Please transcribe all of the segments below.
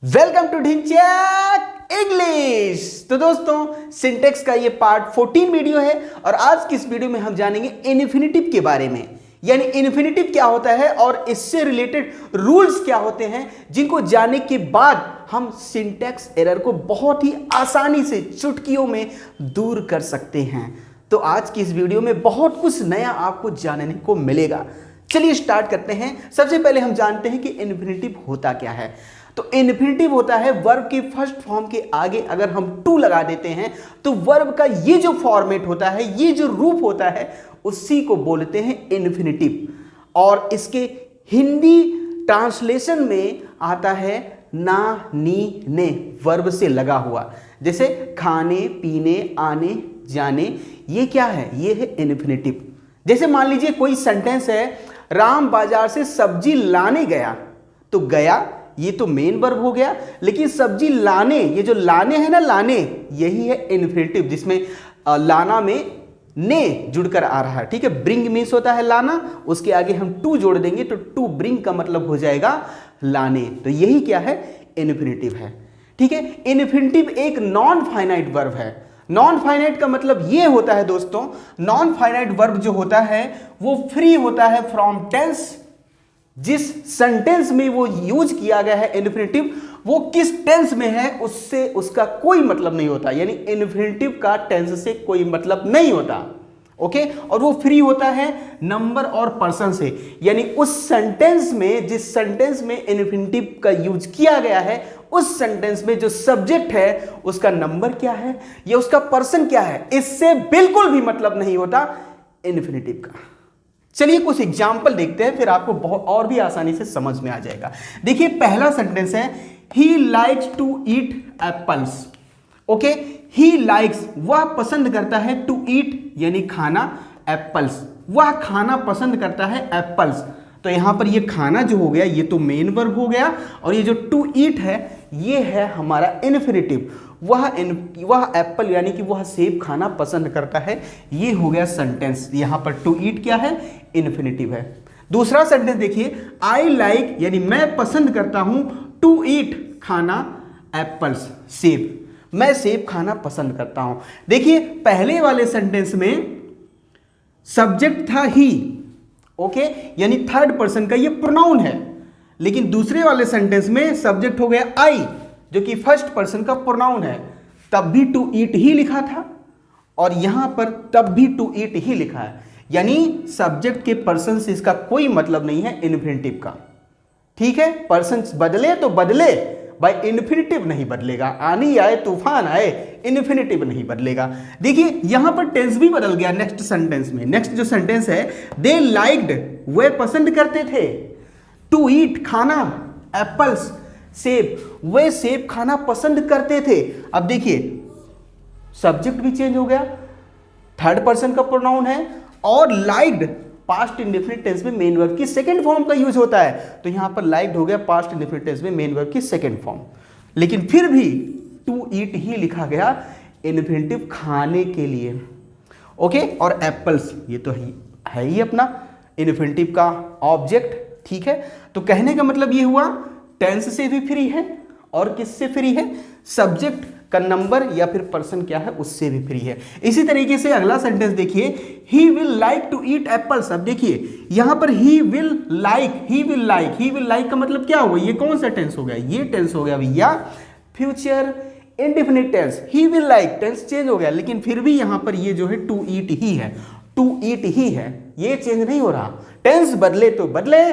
Welcome to Dhinchak English. तो दोस्तों syntax का ये पार्ट 14 वीडियो है और आज की इस वीडियो में हम जानेंगे इन्फिनेटिव के बारे में, यानी इन्फिनेटिव क्या होता है और इससे रिलेटेड रूल्स क्या होते हैं, जिनको जानने के बाद हम सिंटेक्स एरर को बहुत ही आसानी से चुटकियों में दूर कर सकते हैं। तो आज की इस वीडियो में बहुत कुछ नया आपको जानने को मिलेगा। चलिए स्टार्ट करते हैं। सबसे पहले हम जानते हैं कि इन्फिनेटिव होता क्या है। तो इन्फिनेटिव होता है वर्ब के फर्स्ट फॉर्म के आगे अगर हम टू लगा देते हैं तो वर्ब का ये जो फॉर्मेट होता है, ये जो रूप होता है, उसी को बोलते हैं इन्फिनेटिव। और इसके हिंदी ट्रांसलेशन में आता है ना, नी, ने, वर्ब से लगा हुआ। जैसे खाने, पीने, आने, जाने, ये क्या है? ये है इन्फिनेटिव। जैसे मान लीजिए कोई सेंटेंस है, राम बाजार से सब्जी लाने गया, तो गया ये तो मेन वर्ब हो गया, लेकिन सब्जी लाने, ये जो लाने है ना, लाने, यही है इन्फिनेटिव, जिसमें लाना में ने जुड़कर आ रहा है। ठीक है, ब्रिंग मीन्स होता है लाना, उसके आगे हम टू जोड़ देंगे तो टू ब्रिंग का मतलब हो जाएगा लाने। तो यही क्या है? इन्फिनेटिव है। ठीक है, इन्फिनेटिव एक नॉन फाइनाइट वर्ब है। नॉन फाइनाइट का मतलब ये होता है दोस्तों, नॉन फाइनाइट वर्ब जो होता है वो फ्री होता है फ्रॉम टेंस। जिस सेंटेंस में वो यूज किया गया है इन्फिनेटिव, वो किस टेंस में है उससे उसका कोई मतलब नहीं होता, यानी इन्फिनेटिव का टेंस से कोई मतलब नहीं होता। ओके, और वो फ्री होता है नंबर और पर्सन से, यानी उस सेंटेंस में, जिस सेंटेंस में इन्फिनेटिव का यूज किया गया है, उस सेंटेंस में जो सब्जेक्ट है उसका नंबर क्या है या उसका पर्सन क्या है, इससे बिल्कुल भी मतलब नहीं होता इन्फिनेटिव का। चलिए कुछ एग्जाम्पल देखते हैं, फिर आपको बहुत और भी आसानी से समझ में आ जाएगा। देखिए पहला सेंटेंस है, he likes to eat apples. Okay, he likes, वह पसंद करता है, टू ईट यानी खाना, एप्पल्स, वह खाना पसंद करता है एप्पल्स। तो यहां पर ये खाना जो हो गया ये तो मेन वर्ब हो गया, और ये जो टू ईट है ये है हमारा इन्फिनेटिव। वह एप्पल यानी कि वह सेब खाना पसंद करता है, ये हो गया सेंटेंस। यहां पर टू ईट क्या है? इन्फिनेटिव है। दूसरा सेंटेंस देखिए, आई लाइक यानी मैं पसंद करता हूं, टू ईट खाना, एप्पल्स सेब, मैं सेब खाना पसंद करता हूं। देखिए पहले वाले सेंटेंस में सब्जेक्ट था ही, ओके, यानी थर्ड पर्सन का ये प्रोनाउन है, लेकिन दूसरे वाले सेंटेंस में सब्जेक्ट हो गया आई, जो कि फर्स्ट पर्सन का प्रोनाउन है। तब भी टू ईट ही लिखा था और यहां पर तब भी टू ईट ही लिखा है, यानी सब्जेक्ट के पर्सन से इसका कोई मतलब नहीं है इन्फिनेटिव का। ठीक है, पर्सन बदले तो बदले, भाई इन्फिनेटिव नहीं बदलेगा। आनी आए तूफान आए, इन्फिनेटिव नहीं बदलेगा। देखिए यहां पर टेंस भी बदल गया नेक्स्ट सेंटेंस में। नेक्स्ट जो सेंटेंस है, दे लाइक्ड, वे पसंद करते थे, टू ईट खाना, एप्पल्स सेब, वे सेब खाना पसंद करते थे। अब देखिए सब्जेक्ट भी चेंज हो गया, थर्ड पर्सन का प्रोनाउन है, और लाइक्ड पास्ट इंडेफिनिट टेंस में मेन वर्ब की सेकंड फॉर्म का यूज होता है, तो यहां पर लाइक्ड हो गया पास्ट इंडेफिनिट टेंस में मेन वर्ब की सेकंड फॉर्म, लेकिन फिर भी टू ईट ही लिखा गया इन्फिनेटिव खाने के लिए। ओके, और एप्पल्स ये तो है ही अपना इन्फिनेटिव का ऑब्जेक्ट। ठीक है, तो कहने का मतलब ये हुआ टेंस से भी फ्री है, और किससे फ्री है? सब्जेक्ट का नंबर या फिर पर्सन क्या है उससे भी फ्री है। इसी तरीके से अगला सेंटेंस देखिए, he will like to eat apples. अब देखिए यहां पर ही विल लाइक का मतलब क्या हुआ? ये कौन सा टेंस हो गया? ये टेंस हो गया भैया future indefinite tense. He will like tense change हो गया, लेकिन फिर भी यहां पर ये जो है टू ईट ही है, टू ईट ही है, ये चेंज नहीं हो रहा। टेंस बदले तो बदले,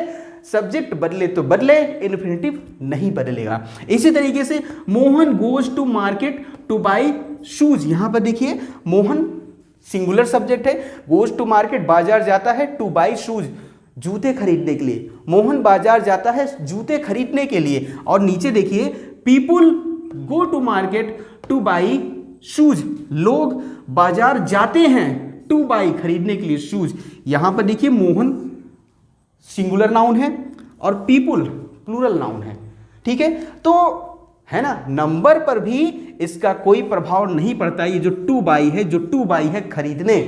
सब्जेक्ट बदले तो बदले, इन्फिनेटिव नहीं बदलेगा। इसी तरीके से Mohan goes to market to buy shoes. यहां पर देखिए मोहन सिंगुलर सब्जेक्ट है, गोज टू मार्केट बाजार जाता है, टू बाई शूज जूते खरीदने के लिए। मोहन बाजार जाता है जूते खरीदने के लिए, और नीचे देखिए people go to market to buy shoes, लोग बाजार जाते हैं टू बाई खरीदने के लिए शूज। यहां पर देखिए मोहन सिंगुलर नाउन है और पीपुल प्लूरल नाउन है। ठीक है, तो है ना, नंबर पर भी इसका कोई प्रभाव नहीं पड़ता। ये जो टू बाई है, जो टू बाई है खरीदने,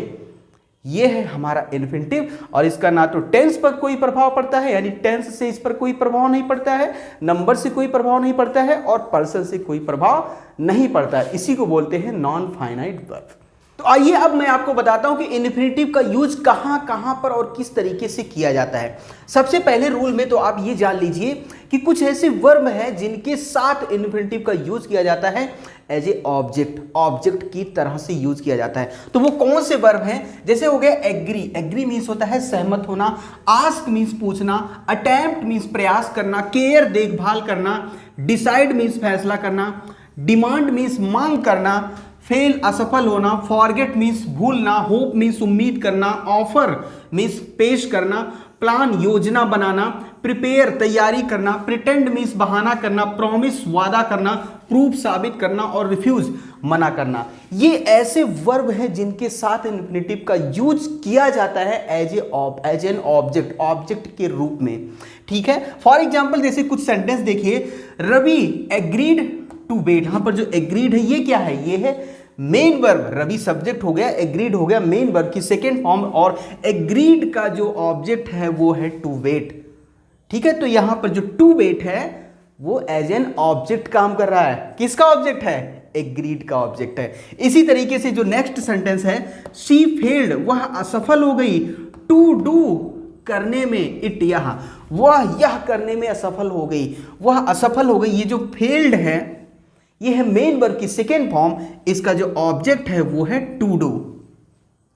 ये है हमारा इन्फिनिटिव, और इसका ना तो टेंस पर कोई प्रभाव पड़ता है, यानी टेंस से इस पर कोई प्रभाव नहीं पड़ता है, नंबर से कोई प्रभाव नहीं पड़ता है, और पर्सन से कोई प्रभाव नहीं पड़ता है। इसी को बोलते हैं नॉन फाइनाइट वर्ब। तो आइए अब मैं आपको बताता हूं कि इन्फिनिटिव का यूज कहां पर और किस तरीके से किया जाता है। सबसे पहले रूल में तो आप ये जान लीजिए कि कुछ ऐसे वर्ब हैं जिनके साथ इन्फिनिटिव का यूज किया जाता है एज ए ऑब्जेक्ट की तरह से यूज किया जाता है। तो वो कौन से वर्ब हैं? जैसे हो गया एग्री, एग्री मीन्स होता है सहमत होना, आस्क मीन्स पूछना, अटेम्प्ट मीन्स प्रयास करना, केयर देखभाल करना, डिसाइड मीन्स फैसला करना, डिमांड मीन्स मांग करना, फेल असफल होना, फॉरगेट मीन्स भूलना, होप मीन्स उम्मीद करना, ऑफर मीन्स पेश करना, प्लान योजना बनाना, प्रिपेयर तैयारी करना, प्रिटेंड मीन्स बहाना करना, प्रॉमिस वादा करना, प्रूफ साबित करना, और रिफ्यूज मना करना। ये ऐसे वर्ब हैं जिनके साथ इन्फिनिटिव का यूज किया जाता है एज एन ऑब्जेक्ट के रूप में। ठीक है, फॉर एग्जाम्पल जैसे कुछ सेंटेंस देखिए, रवि एग्रीड टू वेट। यहां पर जो एग्रीड है ये क्या है? ये है मेन वर्ब। रवि सब्जेक्ट हो गया, एग्रीड हो गया मेन वर्ब की सेकेंड फॉर्म, और एग्रीड का जो ऑब्जेक्ट है वो है टू वेट। ठीक है, तो यहां पर जो टू वेट है वो एज एन ऑब्जेक्ट काम कर रहा है। किसका ऑब्जेक्ट है? एग्रीड का ऑब्जेक्ट है। इसी तरीके से जो नेक्स्ट सेंटेंस है, शी फेल्ड, वह असफल हो गई, टू डू करने में, इट यह करने में असफल हो गई, वह असफल हो गई। ये जो फेल्ड है ये है मेन वर्ब की सेकेंड फॉर्म, इसका जो ऑब्जेक्ट है वो है टू डू।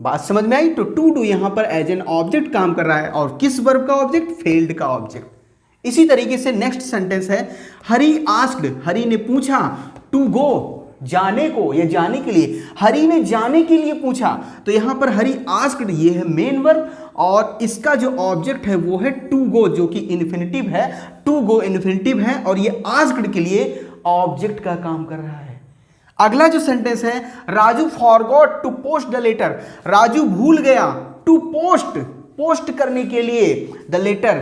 बात समझ में आई? तो टू डू यहां पर एज एन ऑब्जेक्ट काम कर रहा है, और किस वर्ब का ऑब्जेक्ट? फेल्ड का ऑब्जेक्ट। इसी तरीके से नेक्स्ट सेंटेंस है, हरी आस्क्ड, हरी ने पूछा, टू गो, जाने को या जाने के लिए, हरी ने जाने के लिए पूछा। तो यहां पर हरी आस्क्ड ये है मेन वर्ब, और इसका जो ऑब्जेक्ट है वो है टू गो, जो कि इन्फिनिटिव है। टू गो इन्फिनिटिव है, और ये आस्क्ड के लिए ऑब्जेक्ट का काम कर रहा है। अगला जो सेंटेंस है, Raju forgot to post the letter, Raju भूल गया टू पोस्ट करने के लिए द लेटर,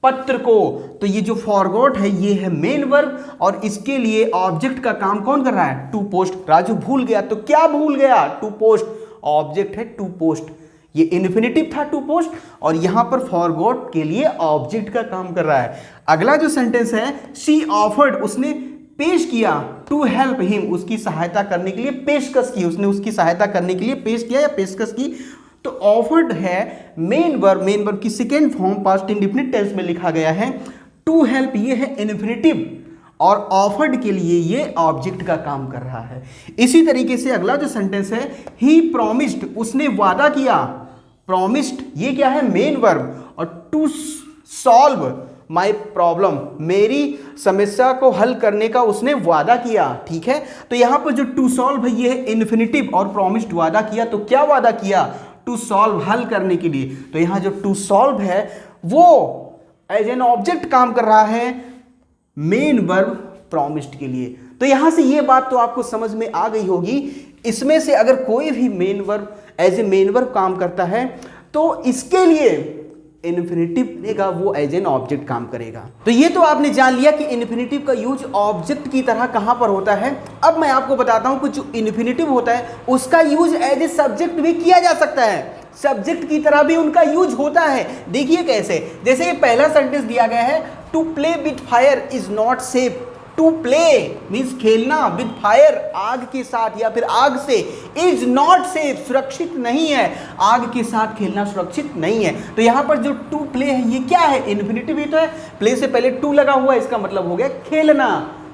पत्र को। तो ये जो फॉरगॉट है ये है मेन वर्ब, और इसके लिए ऑब्जेक्ट का काम कौन कर रहा है? To post. राजू भूल गया, तो क्या भूल गया? टू पोस्ट, ऑब्जेक्ट है टू पोस्ट। ये इन्फिनिटिव था टू पोस्ट, और यहां पर फॉरगॉट के लिए ऑब्जेक्ट का काम कर रहा है। अगला जो सेंटेंस है, शी ऑफर्ड, उसने पेश किया, टू हेल्प हिम, उसकी सहायता करने के लिए पेशकश की, उसने उसकी सहायता करने के लिए पेश किया या पेशकश की। तो ऑफर्ड है मेन वर्ब की second form past indefinite tense में लिखा गया है। टू हेल्प ये है इन्फिनिटिव, और ऑफर्ड के लिए ये ऑब्जेक्ट का काम कर रहा है। इसी तरीके से अगला जो सेंटेंस है, ही प्रॉमिस्ड, उसने वादा किया, प्रॉमिस्ड ये क्या है? मेन वर्ब, और टू सॉल्व माई प्रॉब्लम, मेरी समस्या को हल करने का उसने वादा किया। ठीक है, तो यहां पर जो टू सॉल्व है ये है इन्फिनिटिव, और प्रॉमिस्ड वादा किया, तो क्या वादा किया? टू सॉल्व, हल करने के लिए। तो यहां जो टू सॉल्व है वो एज एन ऑब्जेक्ट काम कर रहा है मेन वर्ब प्रॉमिस्ड के लिए। तो यहां से ये बात तो आपको समझ में आ गई होगी। इसमें से अगर कोई भी main verb as a main verb काम करता है तो इसके लिए इन्फिनिटिव का वो एज एन ऑब्जेक्ट काम करेगा। तो ये तो आपने जान लिया कि इन्फिनिटिव का यूज ऑब्जेक्ट की तरह कहां पर होता है। अब मैं आपको बताता हूं कि जो इन्फिनिटिव होता है उसका यूज एज ए सब्जेक्ट भी किया जा सकता है, सब्जेक्ट की तरह भी उनका यूज होता है। देखिए कैसे, जैसे ये पहला सेंटेंस दिया गया है, to play with fire is not safe. To play means खेलना, विद फायर आग के साथ या फिर आग से, इज नॉट सेफ सुरक्षित नहीं है, आग के साथ खेलना सुरक्षित नहीं है। तो यहां पर जो टू प्ले है ये क्या है? इन्फिनिटिव ही तो है, प्ले से पहले टू लगा हुआ है, इसका मतलब हो गया खेलना।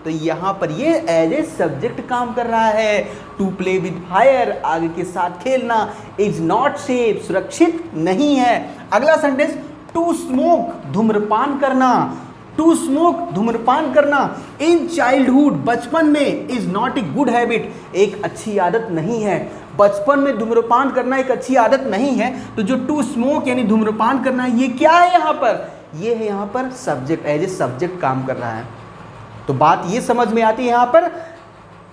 तो यहां पर ये एज ए सब्जेक्ट काम कर रहा है। टू प्ले विद फायर आग के साथ खेलना, इज नॉट सेफ सुरक्षित नहीं है। अगला सेंटेंस, टू स्मोक धूम्रपान करना, टू स्मोक धूम्रपान करना इन चाइल्डहुड बचपन में, is not a good habit एक अच्छी आदत नहीं है। बचपन में धूम्रपान करना एक अच्छी आदत नहीं है। तो जो टू स्मोक यानी धूम्रपान करना है ये क्या है? यहाँ पर ये है यहाँ पर सब्जेक्ट, एज ए सब्जेक्ट काम कर रहा है। तो बात ये समझ में आती है यहाँ पर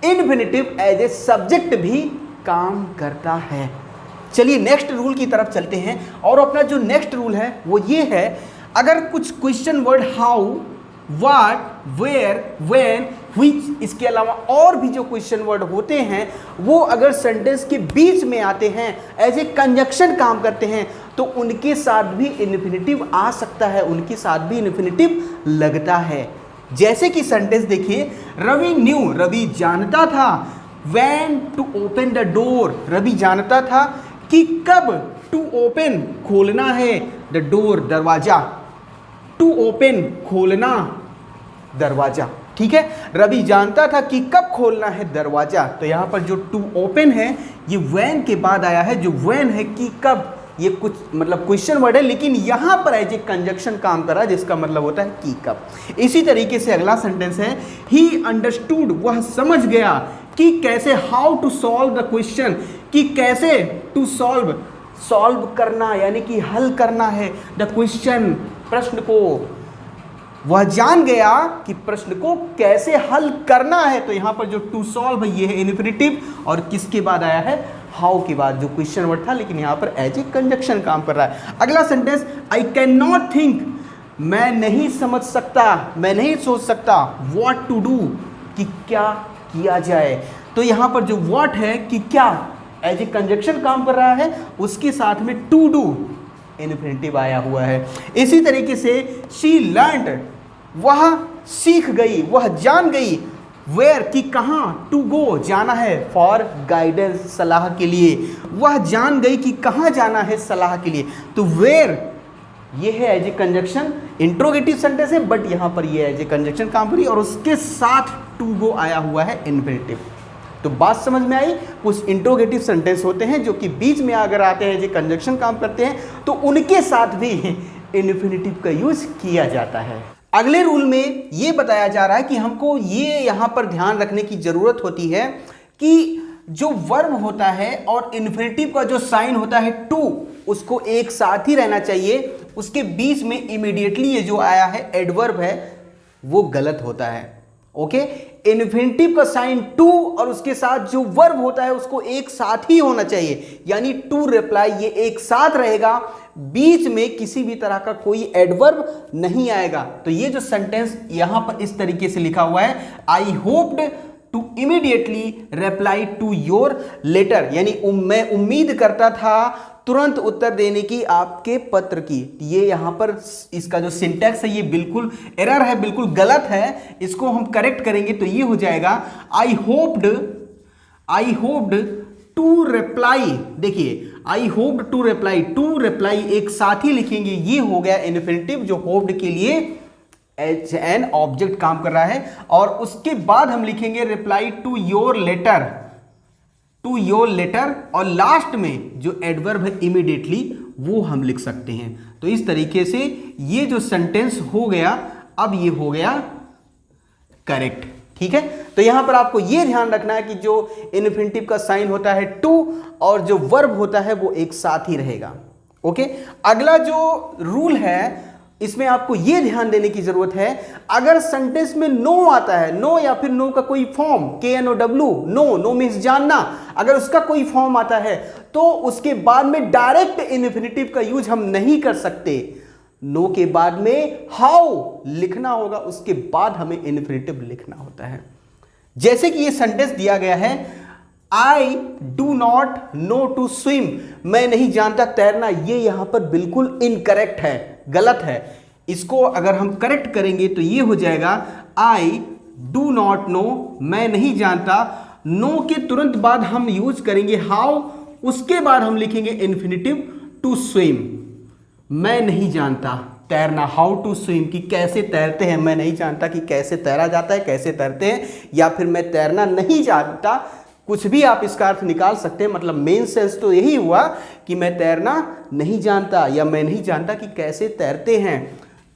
इन्फिनिटिव एज ए सब्जेक्ट भी काम करता है। चलिए नेक्स्ट रूल की तरफ चलते हैं, और अपना जो नेक्स्ट रूल है वो ये है, अगर कुछ question word how, what, where, when, which, इसके अलावा और भी जो क्वेश्चन वर्ड होते हैं वो अगर सेंटेंस के बीच में आते हैं, एज ए कंजक्शन काम करते हैं, तो उनके साथ भी इन्फिनेटिव आ सकता है, उनके साथ भी इन्फिनेटिव लगता है। जैसे कि सेंटेंस देखिए, रवि न्यू, रवि जानता था, when to open the door, Ravi जानता था कि कब टू ओपन खोलना है, द डोर दरवाजा, टू ओपन खोलना दरवाजा, ठीक है। रवि जानता था कि कब खोलना है दरवाजा, तो यहां पर जो टू ओपन है ये व्हेन के बाद आया है, जो व्हेन है कि कब, ये कुछ मतलब क्वेश्चन वर्ड है, लेकिन यहां पर एज ए कंजक्शन काम कर रहा है, जिसका मतलब होता है कि कब। इसी तरीके से अगला सेंटेंस है, ही अंडरस्टूड, वह समझ गया कि कैसे, how to solve the question, कि कैसे टू सॉल्व, सॉल्व करना यानी कि हल करना है, द क्वेश्चन, प्रश्न को। वह जान गया कि प्रश्न को कैसे हल करना है, तो यहां पर जो टू सॉल्व है ये है इन्फिनेटिव, और किसके बाद आया है, हाउ के बाद, जो क्वेश्चन वर्ड था, लेकिन यहां पर एज ए कंजक्शन काम कर रहा है। अगला sentence, I can not think, मैं नहीं समझ सकता, मैं नहीं सोच सकता, व्हाट टू डू, कि क्या किया जाए। तो यहां पर जो व्हाट है कि क्या, एज ए कंजक्शन काम कर रहा है, उसके साथ में टू डू इन्फिनेटिव आया हुआ है। इसी तरीके से शी लर्नड, वह सीख गई, वह जान गई, वेयर कि कहाँ, टू गो जाना है, फॉर गाइडेंस सलाह के लिए, वह जान गई कि कहाँ जाना है सलाह के लिए। तो वेयर ये है as a conjunction, interrogative sentence है बट यहाँ पर ये एज ए कंजक्शन काम करी, और उसके साथ टू गो आया हुआ है इन्फिनेटिव। तो बात समझ में आई, कुछ इंट्रोगेटिव सेंटेंस होते हैं जो कि बीच में अगर आते हैं, जो कंजक्शन काम करते हैं, तो उनके साथ भी इन्फिनेटिव का यूज किया जाता है। अगले रूल में ये बताया जा रहा है कि हमको ये यहाँ पर ध्यान रखने की जरूरत होती है कि जो वर्ब होता है और इन्फिनेटिव का जो साइन होता है टू, उसको एक साथ ही रहना चाहिए, उसके बीच में इमीडिएटली ये जो आया है एडवर्ब है वो गलत होता है। ओके, इन्फिनेटिव का साइन टू और उसके साथ जो वर्ब होता है उसको एक साथ ही होना चाहिए, यानी टू रिप्लाई ये एक साथ रहेगा, बीच में किसी भी तरह का कोई एडवर्ब नहीं आएगा। तो ये जो सेंटेंस यहां पर इस तरीके से लिखा हुआ है, I hoped to immediately reply to your letter, यानी मैं उम्मीद करता था तुरंत उत्तर देने की आपके पत्र की। ये यहां पर इसका जो सिंटैक्स है ये बिल्कुल एरर है, बिल्कुल गलत है, इसको हम करेक्ट करेंगे तो ये हो जाएगा आई होप्ड टू रिप्लाई। देखिए आई होप्ड टू रिप्लाई एक साथ ही लिखेंगे, ये हो गया इन्फिनेटिव जो होप्ड के लिए एज एन ऑब्जेक्ट काम कर रहा है, और उसके बाद हम लिखेंगे रिप्लाई टू योर लेटर, और लास्ट में जो एडवर्ब है इमीडिएटली वो हम लिख सकते हैं। तो इस तरीके से ये जो सेंटेंस हो गया, अब ये हो गया करेक्ट, ठीक है। तो यहां पर आपको ये ध्यान रखना है कि जो इन्फिनेटिव का साइन होता है टू और जो वर्ब होता है वो एक साथ ही रहेगा। ओके, अगला जो रूल है इसमें आपको यह ध्यान देने की जरूरत है, अगर सेंटेंस में नो आता है, नो या फिर नो का कोई फॉर्म, KNOW, नो मीन्स जानना, अगर उसका कोई फॉर्म आता है तो उसके बाद में डायरेक्ट इन्फिनेटिव का यूज हम नहीं कर सकते। नो के बाद में हाउ लिखना होगा, उसके बाद हमें इन्फिनेटिव लिखना होता है। जैसे कि ये सेंटेंस दिया गया है, I do not know to swim, मैं नहीं जानता तैरना, ये यहां पर बिल्कुल इनकरेक्ट है, गलत है। इसको अगर हम करेक्ट करेंगे तो ये हो जाएगा आई डू नॉट नो, मैं नहीं जानता, नो के तुरंत बाद हम यूज करेंगे हाउ, उसके बाद हम लिखेंगे इन्फिनेटिव टू स्विम, मैं नहीं जानता तैरना, हाउ टू स्विम कि कैसे तैरते हैं, मैं नहीं जानता कि कैसे तैरा जाता है, कैसे तैरते हैं, या फिर मैं तैरना नहीं जानता, कुछ भी आप इसका अर्थ निकाल सकते हैं। मतलब मेन सेंस तो यही हुआ कि मैं तैरना नहीं जानता या मैं नहीं जानता कि कैसे तैरते हैं।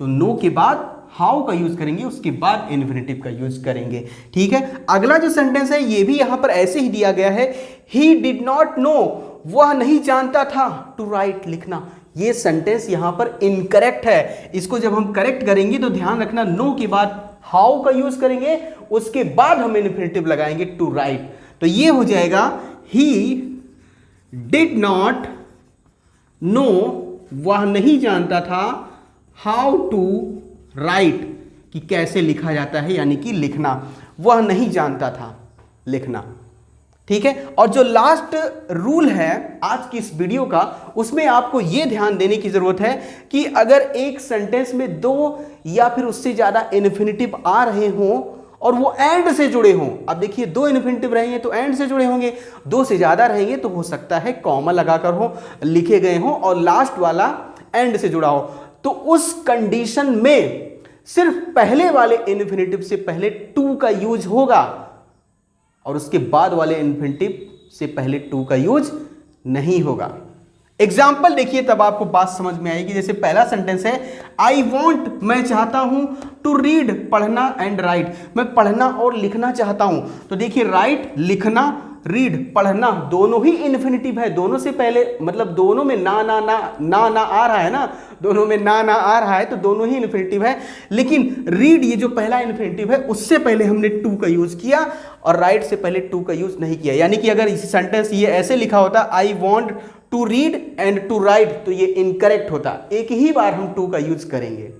तो नो के बाद हाउ का यूज करेंगे, उसके बाद इन्फिनेटिव का यूज करेंगे, ठीक है। अगला जो सेंटेंस है ये भी यहां पर ऐसे ही दिया गया है, ही डिड नॉट नो, वह नहीं जानता था टू राइट लिखना, ये सेंटेंस यहां पर इनकरेक्ट है। इसको जब हम करेक्ट करेंगे तो ध्यान रखना, नो के बाद हाउ का यूज करेंगे, उसके बाद हम इन्फिनेटिव लगाएंगे टू राइट। तो ये हो जाएगा ही डिड नॉट नो, वह नहीं जानता था, हाउ टू राइट कि कैसे लिखा जाता है, यानी कि लिखना, वह नहीं जानता था लिखना। ठीक है, और जो लास्ट रूल है आज की इस वीडियो का, उसमें आपको यह ध्यान देने की जरूरत है कि अगर एक सेंटेंस में दो या फिर उससे ज्यादा इन्फिनेटिव आ रहे हों और वो एंड से जुड़े हों, अब देखिए दो इन्फिनेटिव रहेंगे तो एंड से जुड़े होंगे, दो से ज्यादा रहेंगे तो हो सकता है कॉमा लगाकर हो, लिखे गए हों और लास्ट वाला एंड से जुड़ा हो, तो उस कंडीशन में सिर्फ पहले वाले इन्फिनेटिव से पहले टू का यूज होगा और उसके बाद वाले इन्फिनेटिव से पहले टू का यूज नहीं होगा। एग्जाम्पल देखिए तब आपको बात समझ में आएगी। जैसे पहला सेंटेंस है आई वॉन्ट, मैं चाहता हूं, टू रीड, पढ़ना, एंड राइट, मैं पढ़ना और लिखना चाहता हूं। तो देखिए राइट लिखना, रीड पढ़ना, दोनों ही इन्फिनेटिव है, दोनों से पहले मतलब दोनों में ना ना ना ना ना आ रहा है ना, दोनों में ना ना आ रहा है तो दोनों ही इन्फिनेटिव है। लेकिन रीड ये जो पहला इन्फिनेटिव है उससे पहले हमने टू का यूज किया और राइट से पहले टू का यूज नहीं किया। यानी कि अगर इस सेंटेंस ये ऐसे लिखा होता I want to read and to write तो ये इनकरेक्ट होता, एक ही बार हम टू का यूज करेंगे।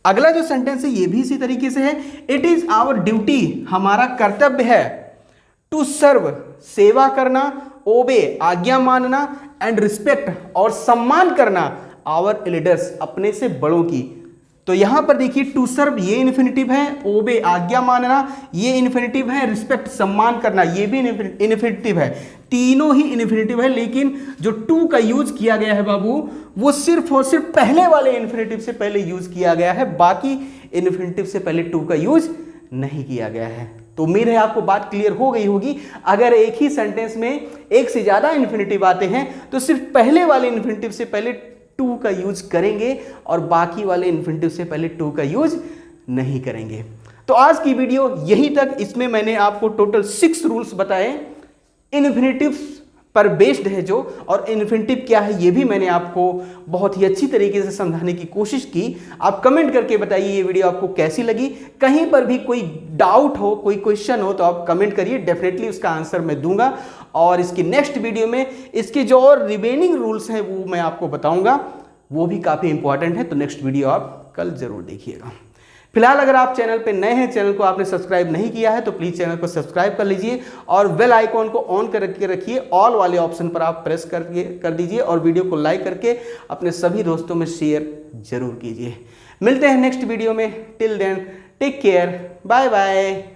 अगला जो सेंटेंस है ये भी इसी तरीके से है, इट इज आवर ड्यूटी, हमारा कर्तव्य है, टू सर्व, सेवा करना, ओबे, आज्ञा मानना, एंड रिस्पेक्ट, और सम्मान करना, आवर एल्डर्स, अपने से बड़ों की। तो यहां पर देखिए टू सर्व ये इन्फिनेटिव है, ओबे आज्ञा मानना ये इन्फिनेटिव है, रिस्पेक्ट सम्मान करना ये भी इन्फिनेटिव है, तीनों ही इन्फिनेटिव है। लेकिन जो टू का यूज किया गया है बाबू वो सिर्फ और सिर्फ पहले वाले इन्फिनेटिव से पहले यूज किया गया है, बाकी इन्फिनेटिव से पहले टू का यूज नहीं किया गया है। तो उम्मीद है आपको बात क्लियर हो गई होगी। अगर एक ही सेंटेंस में एक से ज्यादा इन्फिनेटिव आते हैं तो सिर्फ पहले वाले इन्फिनेटिव से पहले टू का यूज करेंगे और बाकी वाले इन्फिनेटिव से पहले टू का यूज नहीं करेंगे। तो आज की वीडियो यहीं तक। इसमें मैंने आपको टोटल 6 रूल्स बताए, इन्फिनेटिव्स पर बेस्ड है जो, और इन्फिनेटिव क्या है ये भी मैंने आपको बहुत ही अच्छी तरीके से समझाने की कोशिश की। आप कमेंट करके बताइए ये वीडियो आपको कैसी लगी। कहीं पर भी कोई डाउट हो, कोई क्वेश्चन हो तो आप कमेंट करिए, डेफिनेटली उसका आंसर मैं दूंगा। और इसकी नेक्स्ट वीडियो में इसके जो और रिमेनिंग रूल्स हैं वो मैं आपको बताऊंगा, वो भी काफ़ी इंपॉर्टेंट है। तो नेक्स्ट वीडियो आप कल जरूर देखिएगा। फिलहाल अगर आप चैनल पे नए हैं, चैनल को आपने सब्सक्राइब नहीं किया है तो प्लीज़ चैनल को सब्सक्राइब कर लीजिए और बेल आइकॉन को ऑन करके रखिए, ऑल वाले ऑप्शन पर आप प्रेस कर दीजिए और वीडियो को लाइक करके अपने सभी दोस्तों में शेयर जरूर कीजिए। मिलते हैं नेक्स्ट वीडियो में, till then take care, bye bye.